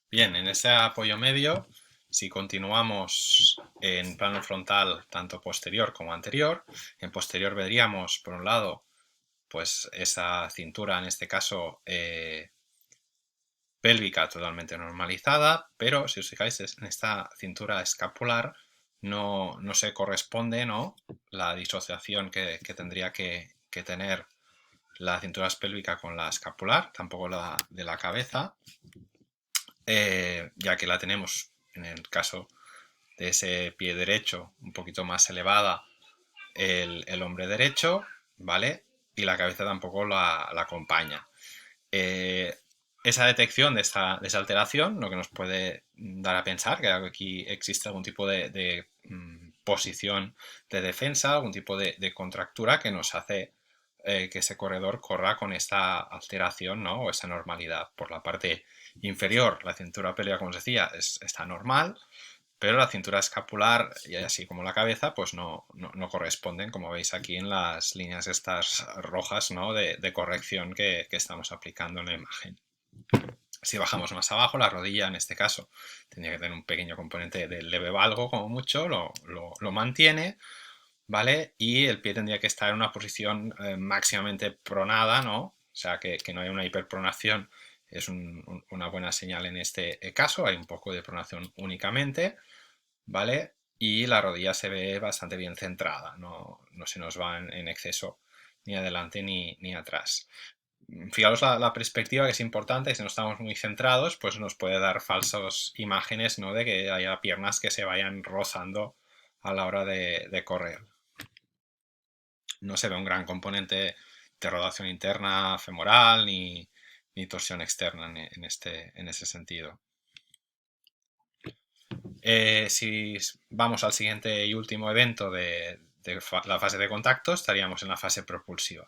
Bien, en ese apoyo medio, si continuamos en plano frontal tanto posterior como anterior, en posterior veríamos, por un lado, pues esa cintura, en este caso, pélvica totalmente normalizada, pero si os fijáis en esta cintura escapular no se corresponde, ¿no?, la disociación que tendría que tener la cintura pélvica con la escapular, tampoco la de la cabeza, ya que la tenemos en el caso de ese pie derecho un poquito más elevada el hombre derecho, ¿vale? Y la cabeza tampoco la acompaña. Eh, esa detección de esa alteración, lo que nos puede dar a pensar que aquí existe algún tipo de posición de defensa, algún tipo de contractura que nos hace que ese corredor corra con esta alteración, ¿no?, o esa normalidad. Por la parte inferior, la cintura pélvica, como os decía, está normal, pero la cintura escapular y así como la cabeza pues no corresponden, como veis aquí en las líneas estas rojas, ¿no?, de corrección que estamos aplicando en la imagen. Si bajamos más abajo, la rodilla en este caso tendría que tener un pequeño componente de leve valgo, como mucho, lo mantiene, ¿vale? Y el pie tendría que estar en una posición máximamente pronada, ¿no? O sea, que no haya una hiperpronación, es una buena señal en este caso, hay un poco de pronación únicamente, ¿vale? Y la rodilla se ve bastante bien centrada, no se nos va en exceso ni adelante ni atrás. Fijaros la perspectiva, que es importante, si no estamos muy centrados, pues nos puede dar falsas imágenes, ¿no?, de que haya piernas que se vayan rozando a la hora de correr. No se ve un gran componente de rotación interna femoral ni torsión externa en ese sentido. Si vamos al siguiente y último evento de la fase de contacto, estaríamos en la fase propulsiva.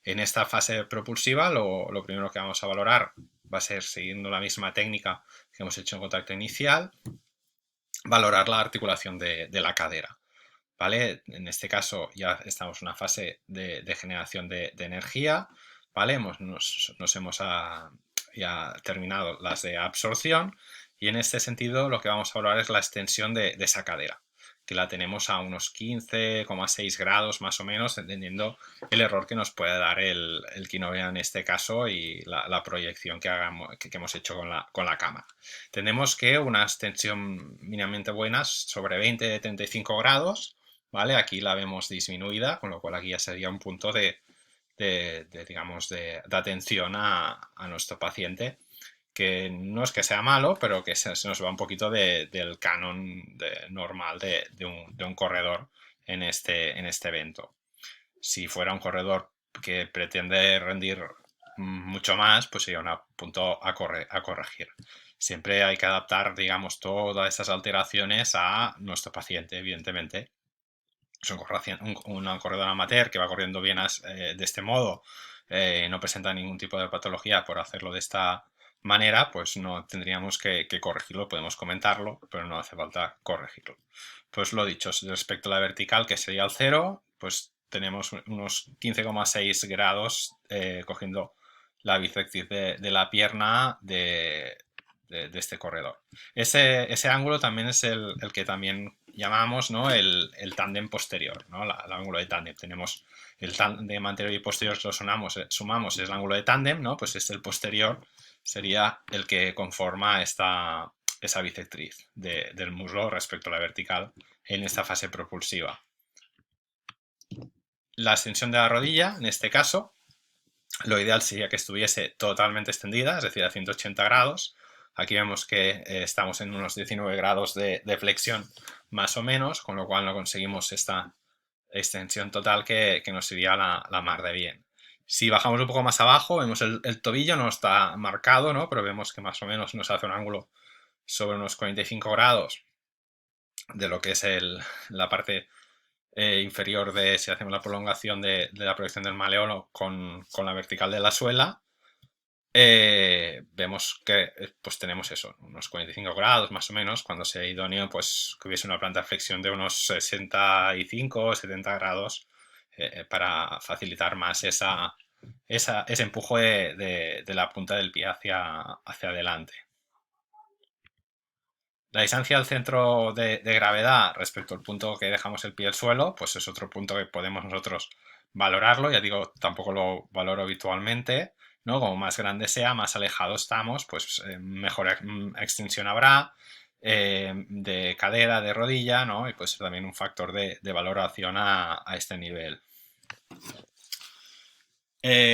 En esta fase propulsiva lo primero que vamos a valorar va a ser, siguiendo la misma técnica que hemos hecho en contacto inicial, valorar la articulación de la cadera, ¿vale? En este caso ya estamos en una fase de generación de energía, ¿vale? Nos hemos ya terminado las de absorción, y en este sentido lo que vamos a valorar es la extensión de esa cadera, que la tenemos a unos 15,6 grados más o menos, entendiendo el error que nos puede dar el Kinovea en este caso y la proyección que hemos hecho con la cámara. Tenemos que una extensión mínimamente buena sobre 20-35 grados, ¿vale? Aquí la vemos disminuida, con lo cual aquí ya sería un punto digamos, de atención a nuestro paciente, que no es que sea malo, pero que se nos va un poquito del canon normal de un corredor en este evento. Si fuera un corredor que pretende rendir mucho más, pues sería un punto a corregir. Siempre hay que adaptar, digamos, todas esas alteraciones a nuestro paciente, evidentemente. Es un corredor amateur que va corriendo bien de este modo, no presenta ningún tipo de patología por hacerlo de esta manera, pues no tendríamos que corregirlo, podemos comentarlo, pero no hace falta corregirlo. Pues lo dicho, respecto a la vertical, que sería el 0, pues tenemos unos 15,6 grados cogiendo la bisectriz de la pierna de este corredor. Ese ángulo también es el que también llamamos, ¿no?, el tándem posterior, ¿no?, el ángulo de tándem. Tenemos el tándem anterior y posterior, lo sumamos, es el ángulo de tándem, ¿no? Pues el posterior sería el que conforma esa bisectriz del muslo respecto a la vertical en esta fase propulsiva. La extensión de la rodilla, en este caso, lo ideal sería que estuviese totalmente extendida, es decir, a 180 grados. Aquí vemos que estamos en unos 19 grados de flexión más o menos, con lo cual no conseguimos esta extensión total que nos iría la mar de bien. Si bajamos un poco más abajo, vemos el tobillo, no está marcado, ¿no?, pero vemos que más o menos nos hace un ángulo sobre unos 45 grados de lo que es la parte inferior si hacemos la prolongación de la proyección del maleolo con la vertical de la suela. Vemos que pues tenemos eso, unos 45 grados más o menos, cuando sea idóneo pues que hubiese una planta de flexión de unos 65 o 70 grados, para facilitar más ese empuje de la punta del pie hacia adelante. La distancia al centro de gravedad respecto al punto que dejamos el pie del suelo, pues es otro punto que podemos nosotros valorarlo. Ya digo, tampoco lo valoro habitualmente, ¿no? Como más grande sea, más alejado estamos, pues mejor extensión habrá de cadera, de rodilla, ¿no? Y puede ser también un factor de valoración a este nivel.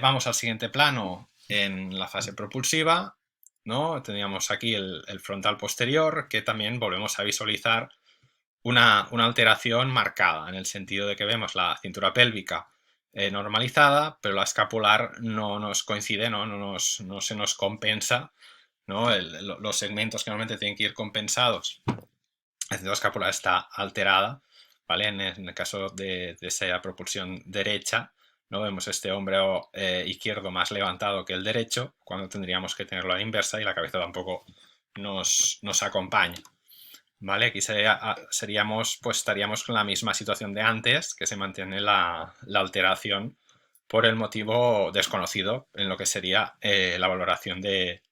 Vamos al siguiente plano en la fase propulsiva, ¿no? Teníamos aquí el frontal posterior, que también volvemos a visualizar una alteración marcada, en el sentido de que vemos la cintura pélvica normalizada, pero la escapular no nos coincide, no se nos compensa, ¿no? Los segmentos que normalmente tienen que ir compensados, la cintura escapular está alterada, ¿vale? En el caso de esa propulsión derecha, ¿no? Vemos este hombro izquierdo más levantado que el derecho, cuando tendríamos que tenerlo a la inversa, y la cabeza tampoco nos acompaña. ¿Vale? Aquí seríamos, pues estaríamos con la misma situación de antes, que se mantiene la alteración por el motivo desconocido en lo que sería la valoración de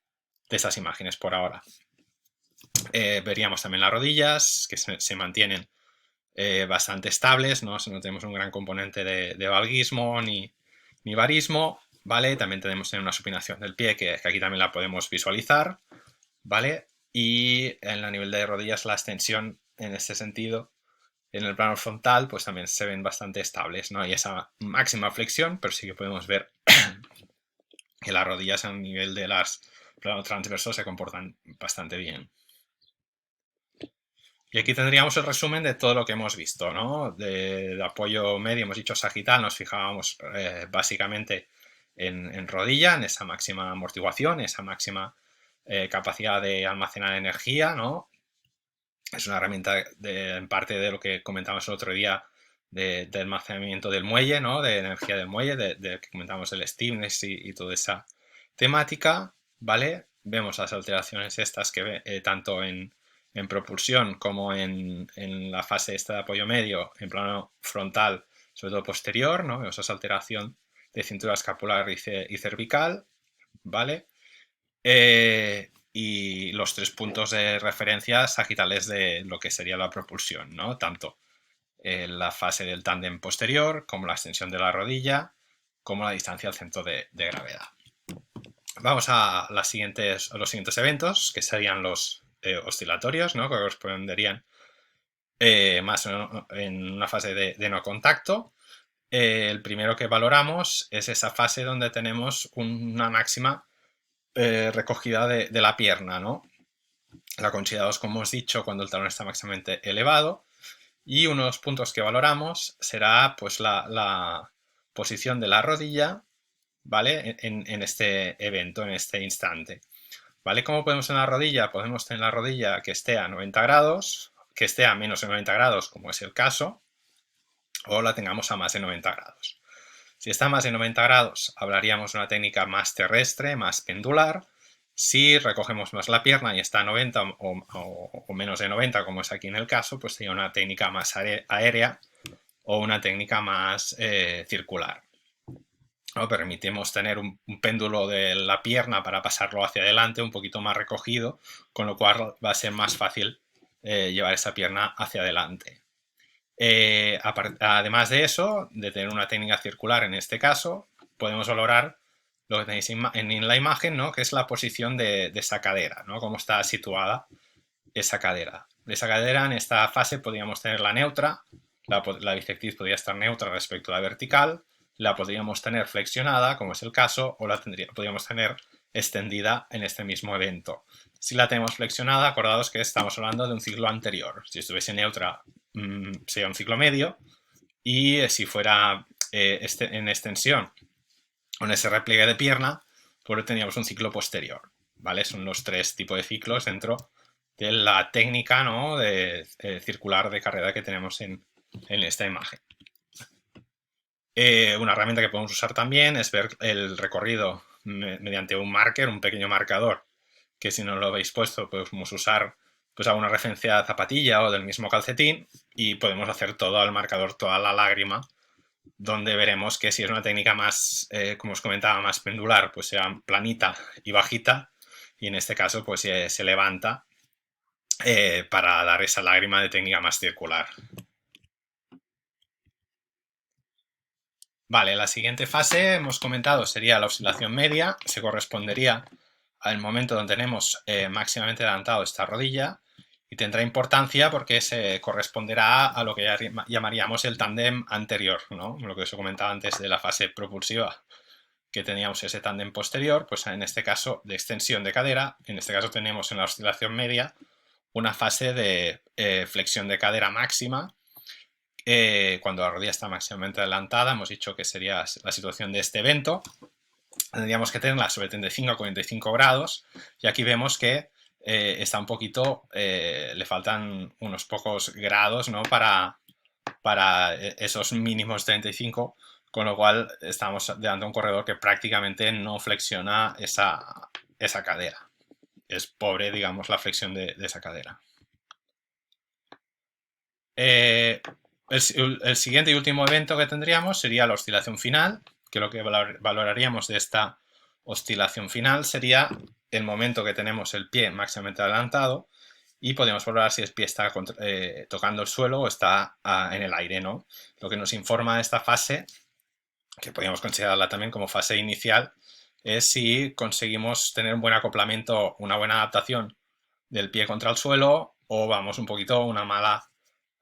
estas imágenes por ahora. Veríamos también las rodillas, que se mantienen bastante estables, ¿no? No tenemos un gran componente de valguismo ni varismo, ¿vale? También tenemos una supinación del pie, que aquí también la podemos visualizar, ¿vale? Y en el nivel de rodillas la extensión en este sentido, en el plano frontal, pues también se ven bastante estables, no hay esa máxima flexión, pero sí que podemos ver que las rodillas a nivel de las plano transverso se comportan bastante bien. Y aquí tendríamos el resumen de todo lo que hemos visto, ¿no? De apoyo medio hemos dicho sagital, nos fijábamos básicamente en rodilla, en esa máxima amortiguación, esa máxima capacidad de almacenar energía, ¿no? Es una herramienta en parte de lo que comentamos el otro día de almacenamiento del muelle, ¿no? De energía del muelle, de que comentamos del stiffness y toda esa temática, ¿vale? Vemos las alteraciones estas que tanto en propulsión como en la fase esta de apoyo medio, en plano frontal, sobre todo posterior, ¿no? Vemos esa alteración de cintura escapular y cervical, ¿vale? Y los 3 puntos de referencia sagitales de lo que sería la propulsión, ¿no? Tanto la fase del tándem posterior, como la extensión de la rodilla, como la distancia al centro de gravedad. Vamos a los siguientes eventos, que serían los oscilatorios, ¿no? Que corresponderían más en una fase de no contacto. El primero que valoramos es esa fase donde tenemos una máxima recogida de la pierna, ¿no? La consideramos, como hemos dicho, cuando el talón está máximamente elevado. Y uno de los puntos que valoramos será pues la posición de la rodilla, ¿vale? En este evento, en este instante. ¿Vale? ¿Cómo podemos tener la rodilla? Podemos tener la rodilla que esté a 90 grados, que esté a menos de 90 grados, como es el caso, o la tengamos a más de 90 grados. Si está a más de 90 grados, hablaríamos de una técnica más terrestre, más pendular. Si recogemos más la pierna y está a 90 o menos de 90, como es aquí en el caso, pues sería una técnica más aérea o una técnica más circular. ¿No? Permitimos tener un péndulo de la pierna para pasarlo hacia adelante, un poquito más recogido, con lo cual va a ser más fácil llevar esa pierna hacia adelante. Además de eso, de tener una técnica circular en este caso, podemos valorar lo que tenéis en la imagen, ¿no? Que es la posición de esa cadera, ¿no? Cómo está situada esa cadera. De esa cadera en esta fase podríamos tenerla neutra, la bisectriz podría estar neutra respecto a la vertical, la podríamos tener flexionada, como es el caso, o la podríamos tener extendida en este mismo evento. Si la tenemos flexionada, acordaos que estamos hablando de un ciclo anterior. Si estuviese neutra, sería un ciclo medio, y si fuera en extensión o en ese repliegue de pierna, pues tendríamos un ciclo posterior, ¿vale? Son los 3 tipos de ciclos dentro de la técnica, ¿no? de circular de carrera que tenemos en esta imagen. Una herramienta que podemos usar también es ver el recorrido mediante un marker, un pequeño marcador, que si no lo habéis puesto podemos usar pues alguna referencia de zapatilla o del mismo calcetín, y podemos hacer todo al marcador, toda la lágrima, donde veremos que si es una técnica más, como os comentaba, más pendular, pues sea planita y bajita, y en este caso pues se levanta para dar esa lágrima de técnica más circular. Vale, la siguiente fase, hemos comentado, sería la oscilación media. Se correspondería al momento donde tenemos máximamente adelantado esta rodilla y tendrá importancia porque se corresponderá a lo que llamaríamos el tándem anterior, ¿no? Lo que os comentaba antes de la fase propulsiva, que teníamos ese tándem posterior, pues en este caso de extensión de cadera. En este caso tenemos en la oscilación media una fase de flexión de cadera máxima. Cuando la rodilla está máximamente adelantada, hemos dicho que sería la situación de este evento. Tendríamos que tenerla sobre 35 a 45 grados y aquí vemos que está un poquito, le faltan unos pocos grados, ¿no? para esos mínimos 35, con lo cual estamos delante de un corredor que prácticamente no flexiona esa cadera. Es pobre, digamos, la flexión de esa cadera. El siguiente y último evento que tendríamos sería la oscilación final, que lo que valoraríamos de esta oscilación final sería el momento que tenemos el pie máximamente adelantado y podemos valorar si el pie está tocando el suelo o está en el aire, ¿no? Lo que nos informa de esta fase, que podríamos considerarla también como fase inicial, es si conseguimos tener un buen acoplamiento, una buena adaptación del pie contra el suelo o vamos un poquito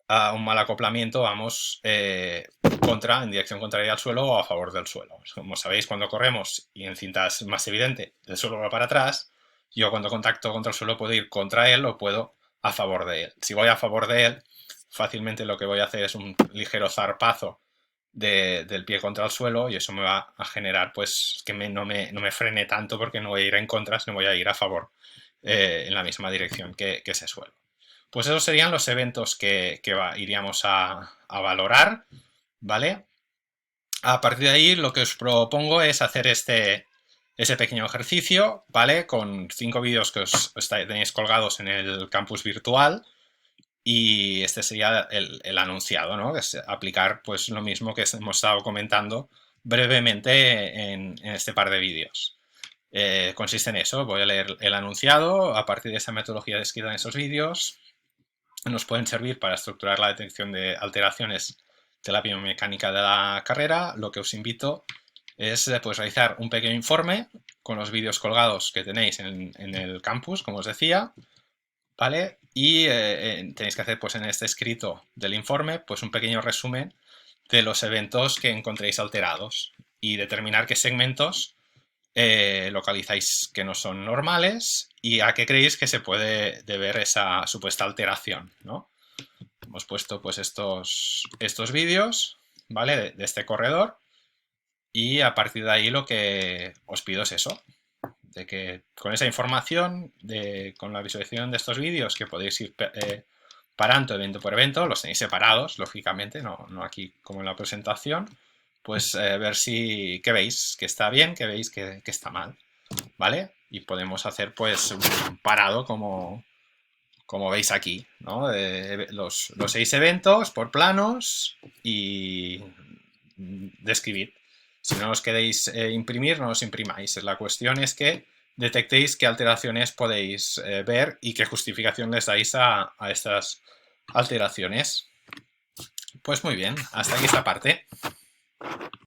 a un mal acoplamiento, vamos en dirección contraria al suelo o a favor del suelo. Como sabéis, cuando corremos, y en cintas es más evidente, el suelo va para atrás, yo cuando contacto contra el suelo puedo ir contra él o puedo a favor de él. Si voy a favor de él, fácilmente lo que voy a hacer es un ligero zarpazo del pie contra el suelo y eso me va a generar pues que no me frene tanto porque no voy a ir en contra, sino voy a ir a favor en la misma dirección que ese suelo. Pues esos serían los eventos que iríamos a valorar, ¿vale? A partir de ahí lo que os propongo es hacer ese pequeño ejercicio, ¿vale? Con 5 vídeos que tenéis colgados en el campus virtual y este sería el anunciado, ¿no? Es aplicar pues lo mismo que hemos estado comentando brevemente en este par de vídeos. Consiste en eso, voy a leer el anunciado, a partir de esa metodología descrita en esos vídeos, nos pueden servir para estructurar la detección de alteraciones de la biomecánica de la carrera. Lo que os invito es pues, realizar un pequeño informe con los vídeos colgados que tenéis en el campus, como os decía, ¿vale? Y tenéis que hacer pues, en este escrito del informe pues, un pequeño resumen de los eventos que encontréis alterados y determinar qué segmentos localizáis que no son normales y a qué creéis que se puede deber esa supuesta alteración, ¿no? Hemos puesto pues estos vídeos, ¿vale? De este corredor y a partir de ahí lo que os pido es eso, de que con esa información, con la visualización de estos vídeos que podéis ir parando evento por evento, los tenéis separados, lógicamente, no aquí como en la presentación, pues ver qué veis que está bien, qué veis que está mal, ¿vale? Y podemos hacer pues un parado como veis aquí, ¿no? Los 6 eventos por planos y describir. Si no os queréis imprimir, no os imprimáis. La cuestión es que detectéis qué alteraciones podéis ver y qué justificación les dais a estas alteraciones. Pues muy bien, hasta aquí esta parte.